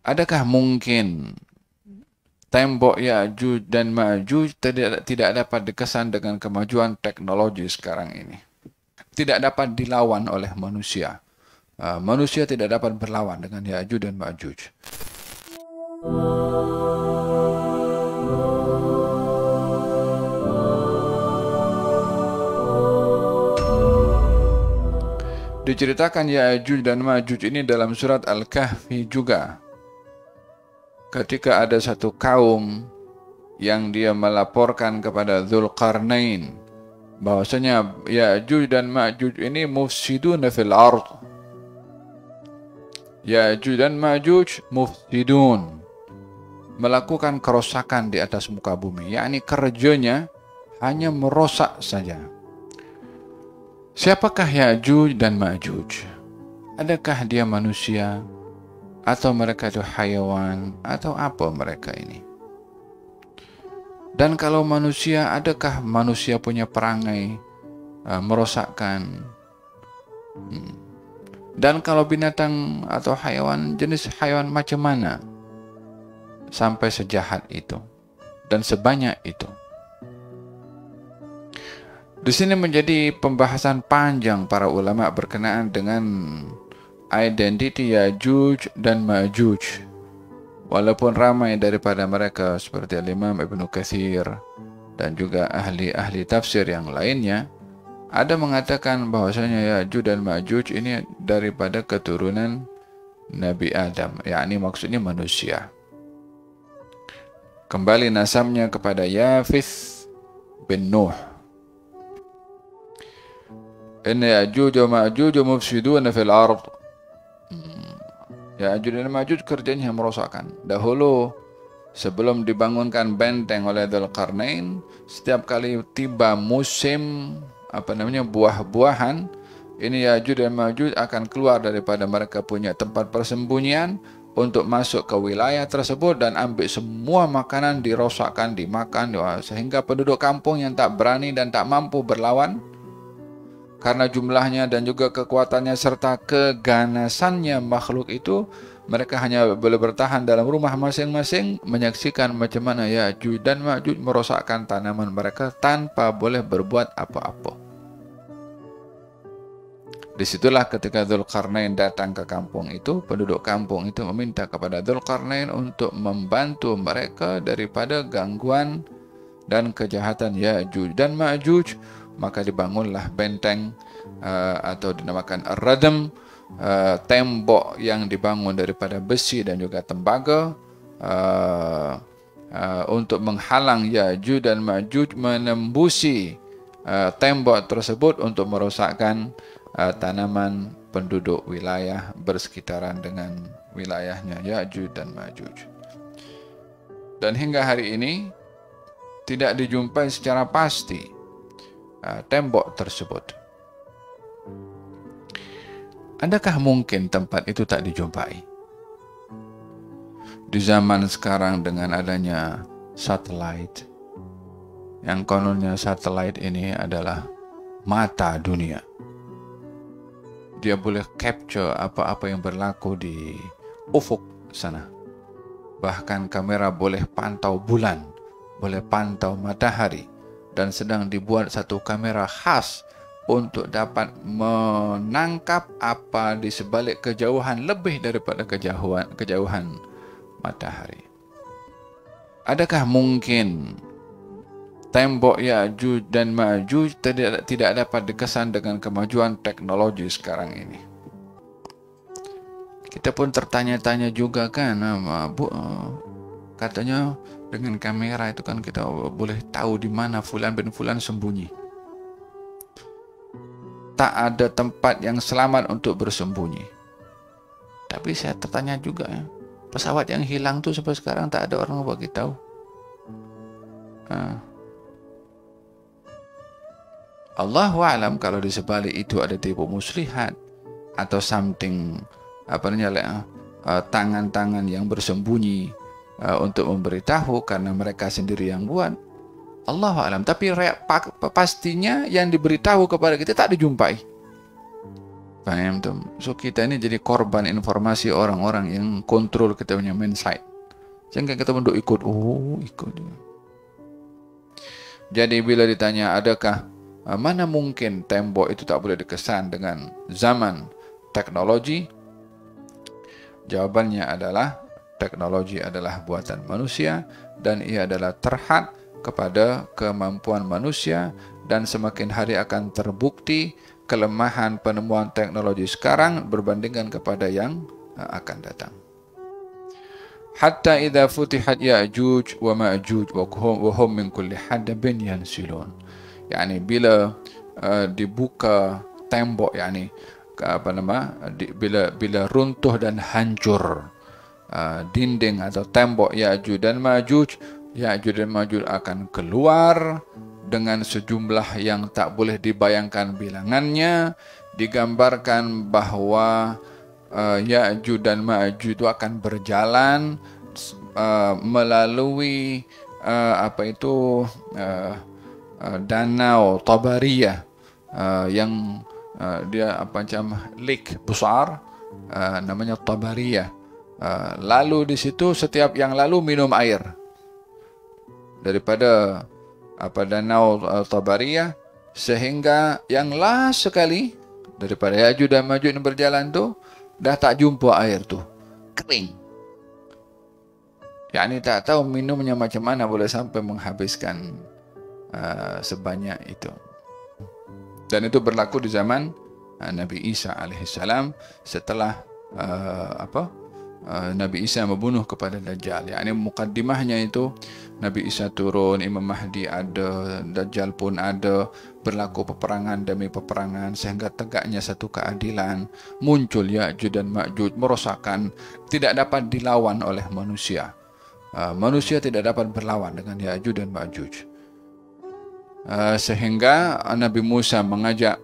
Adakah mungkin tembok Ya'juj dan Ma'juj tidak dapat dikesan dengan kemajuan teknologi sekarang ini? Tidak dapat dilawan oleh manusia. Manusia tidak dapat berlawan dengan Ya'juj dan Ma'juj. Diceritakan Ya'juj dan Ma'juj ini dalam surat Al-Kahfi juga. Ketika ada satu kaum yang dia melaporkan kepada Dzulqarnain bahwasanya Ya'juj dan Ma'juj ini mufsidun fil ard. Ya'juj dan Ma'juj mufsidun, melakukan kerusakan di atas muka bumi, yakni kerjanya hanya merosak saja. Siapakah Ya'juj dan Ma'juj? Adakah dia manusia atau mereka itu hayawan atau apa mereka ini? Dan kalau manusia, adakah manusia punya perangai merosakkan? Dan kalau binatang atau hayawan, jenis hayawan macam mana sampai sejahat itu dan sebanyak itu? Di sini menjadi pembahasan panjang para ulama berkenaan dengan identiti Ya'juj dan Ma'juj. Walaupun ramai daripada mereka seperti Imam Ibnu Katsir dan juga ahli-ahli tafsir yang lainnya, ada mengatakan bahwasanya Ya'juj dan Ma'juj ini daripada keturunan Nabi Adam, yakni maksudnya manusia. Kembali nasabnya kepada Yafith bin Nuh. Inna Ya'juj wa Ma'juj mufsiduna fil ard. Ya'juj dan Ma'juj kerjanya merosakkan. Dahulu sebelum dibangunkan benteng oleh Dzulqarnain, setiap kali tiba musim buah-buahan, ini Ya'juj dan Ma'juj akan keluar daripada mereka punya tempat persembunyian untuk masuk ke wilayah tersebut dan ambil semua makanan, dirosakkan, dimakan, sehingga penduduk kampung yang tak berani dan tak mampu berlawan karena jumlahnya dan juga kekuatannya serta keganasannya makhluk itu, mereka hanya boleh bertahan dalam rumah masing-masing menyaksikan macam mana Ya'juj dan Ma'juj merosakkan tanaman mereka tanpa boleh berbuat apa-apa. Disitulah ketika Dzulqarnain datang ke kampung itu, penduduk kampung itu meminta kepada Dzulqarnain untuk membantu mereka daripada gangguan dan kejahatan Ya'juj dan Ma'juj. Maka dibangunlah benteng atau dinamakan Ar-Radm, tembok yang dibangun daripada besi dan juga tembaga untuk menghalang Ya'juj dan Ma'juj menembusi tembok tersebut untuk merosakkan tanaman penduduk wilayah bersekitaran dengan wilayahnya Ya'juj dan Ma'juj. Dan hingga hari ini tidak dijumpai secara pasti tembok tersebut. Adakah mungkin tempat itu tak dijumpai? Di zaman sekarang dengan adanya satelit, yang kononnya satelit ini adalah mata dunia. Dia boleh capture apa-apa yang berlaku di ufuk sana. Bahkan kamera boleh pantau bulan, boleh pantau matahari, dan sedang dibuat satu kamera khas untuk dapat menangkap apa di sebalik kejauhan lebih daripada kejauhan matahari. Adakah mungkin tembok Ya'juj dan Ma'juj tidak dapat dikesan dengan kemajuan teknologi sekarang ini? Kita pun tertanya-tanya juga kan, katanya dengan kamera itu kan kita boleh tahu di mana fulan bin fulan sembunyi. Tak ada tempat yang selamat untuk bersembunyi. Tapi saya tertanya juga, pesawat yang hilang tuh sampai sekarang tak ada orang bagi tahu. Allahu a'lam kalau di sebalik itu ada tipu muslihat atau something tangan-tangan yang bersembunyi untuk memberitahu karena mereka sendiri yang buat. Allahu a'lam. Tapi pastinya yang diberitahu kepada kita tak dijumpai. Paham tuh? So kita ini jadi korban informasi orang-orang yang kontrol kita punya mindset. Sehingga kita untuk ikut, ikut. Jadi bila ditanya, adakah mana mungkin tembok itu tak boleh dikesan dengan zaman teknologi? Jawabannya adalah teknologi adalah buatan manusia dan ia adalah terhad kepada kemampuan manusia, dan semakin hari akan terbukti kelemahan penemuan teknologi sekarang berbandingkan kepada yang akan datang. Hatta idza futihat Ya'juj wa Ma'juj wa hum min kulli hadabin yansilun. Yani bila dibuka tembok, yani bila runtuh dan hancur dinding atau tembok Ya'juj dan Ma'juj, Ya'juj dan Ma'juj akan keluar dengan sejumlah yang tak boleh dibayangkan bilangannya. Digambarkan bahwa Ya'juj dan Ma'juj itu akan berjalan melalui danau Tabariyah, yang dia macam lake besar, namanya Tabariyah. Lalu di situ setiap yang lalu minum air daripada danau Tabariyah, sehingga yang last sekali daripada Ya'juj dan Ma'juj yang berjalan tu dah tak jumpa air tu, kering. Yani tak tahu minumnya macam mana boleh sampai menghabiskan sebanyak itu. Dan itu berlaku di zaman Nabi Isa alaihissalam setelah Nabi Isa membunuh kepada Dajjal. Yani mukaddimahnya itu Nabi Isa turun, Imam Mahdi ada, Dajjal pun ada, berlaku peperangan demi peperangan sehingga tegaknya satu keadilan. Muncul Ya'juj dan Ma'juj merosakkan, tidak dapat dilawan oleh manusia. Manusia tidak dapat berlawan dengan Ya'juj dan Ma'juj. Sehingga Nabi Musa mengajak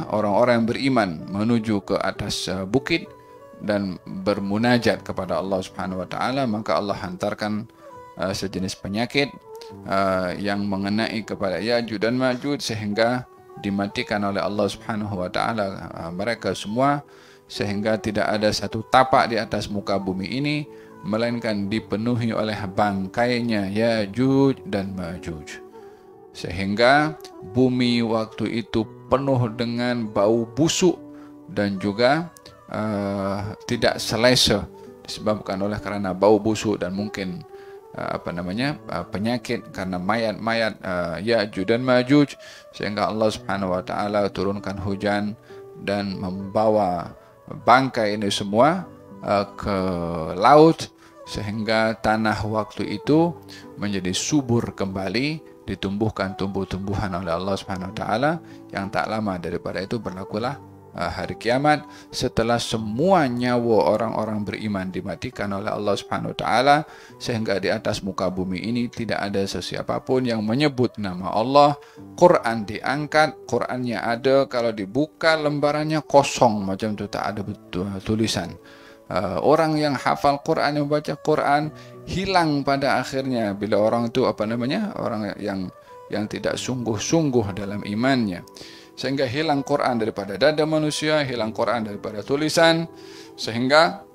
orang-orang yang beriman menuju ke atas bukit dan bermunajat kepada Allah Subhanahu wa taala, maka Allah hantarkan sejenis penyakit yang mengenai kepada Ya'juj dan Ma'juj sehingga dimatikan oleh Allah Subhanahu wa taala mereka semua, sehingga tidak ada satu tapak di atas muka bumi ini melainkan dipenuhi oleh bangkainya Ya'juj dan Ma'juj. Sehingga bumi waktu itu penuh dengan bau busuk dan juga tidak selesa disebabkan oleh karena bau busuk dan mungkin penyakit karena mayat-mayat Ya'juj dan Ma'juj, sehingga Allah Subhanahu wa taala turunkan hujan dan membawa bangkai ini semua ke laut, sehingga tanah waktu itu menjadi subur kembali, ditumbuhkan tumbuh-tumbuhan oleh Allah Subhanahu wa taala. Yang tak lama daripada itu berlakulah hari kiamat, setelah semua nyawa orang-orang beriman dimatikan oleh Allah Subhanahu wa taala, sehingga di atas muka bumi ini tidak ada sesiapa pun yang menyebut nama Allah. Quran diangkat, Qurannya ada, kalau dibuka lembarannya kosong macam tu, tak ada tulisan. Orang yang hafal Quran, yang baca Quran, hilang pada akhirnya bila orang itu orang yang tidak sungguh-sungguh dalam imannya, sehingga hilang Quran daripada dada manusia, hilang Quran daripada tulisan, sehingga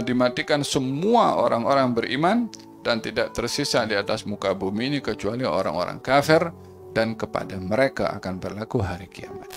dimatikan semua orang-orang beriman dan tidak tersisa di atas muka bumi ini kecuali orang-orang kafir, dan kepada mereka akan berlaku hari kiamat.